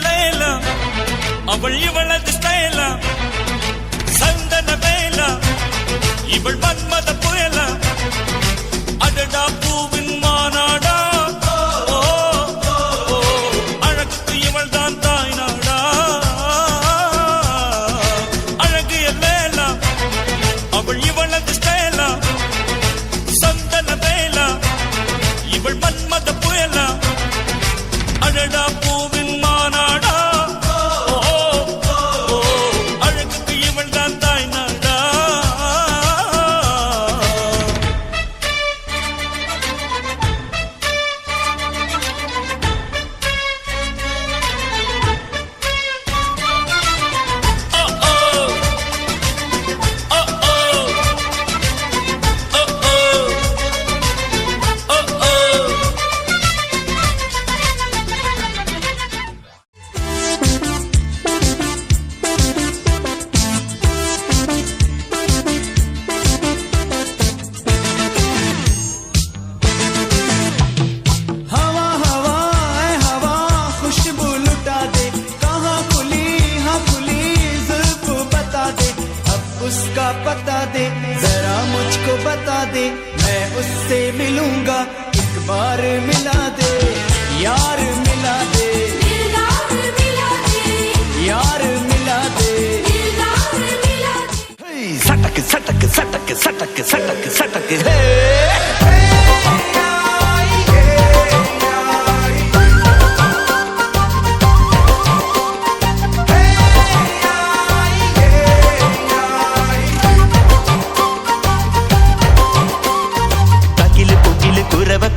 லேலா அவள் இவளது ஸ்டைலா சந்தன வேலா இவள் மன்மத புயலா அடடா பூவின் மாநாடா அழகுக்கு இவள் தான் தாய் நாடா அழகிய லேலா அவள் இவளது ஸ்டைலா சந்தன வேலா இவள் மன்மத புயலா அடடா பூவின் மாநாடா அழகுக்கு இவள் தான் தாய் நாடா उसका पता दे जरा मुझको बता दे मैं उससे मिलूंगा एक बार मिला दे यार मिला दे यार मिला दे सटक सटक सटक सटक सटक सटक हे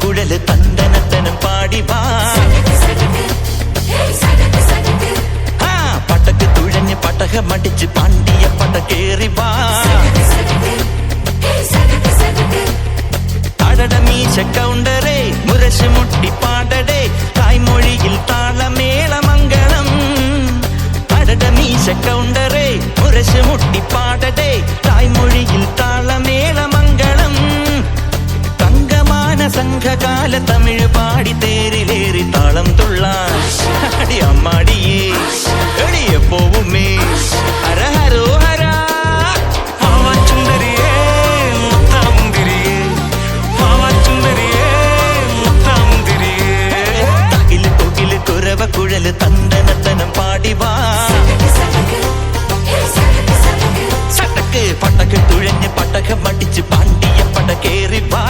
குழல் தந்தனத்தனம் பாடி வா பட்டக்கு துழഞ്ഞ് பட்டக மடிச்சு பாண்டிய பட்டக்கேறி வா அடட மீச கவுண்டரே முரசு முட்டி பாடடே தாய்மொழியில் தாள மேள மங்களம் அடட மீச கவுண்டரே முரசு முட்டி பாடடே தாய்மொழியில் தாள மேள மங்களம் സംഘകാല തമിഴ് പാടി തേരിലേറി താളം തുള്ളാൻ അടി അമ്മാടിയേ എടിയ പോവുമേ ഹര ഹരോ ഹര പാവാച്ചുണ്ടരിയേ മുത്താമുന്തിരിയേ പാവാച്ചുണ്ടരിയേ മുത്താമുന്തിരിയേ തകില് കൊകില് കുരവ കുഴല് തന്തനത്തനം പാടി വാ സട്ടക്ക് പട്ടക്ക് തുഴഞ്ഞ് പട്ടക മടിച്ച് പാണ്ടിയ പടകേറി വാ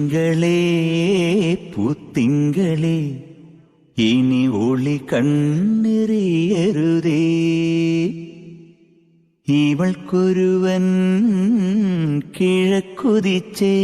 തിങ്കളേ പൂത്തിങ്കളേ ഇനി ഒളി കണ്ണെറിയരുതേ ഇവൾക്കൊരുവൻ കിഴക്കുതിച്ചേ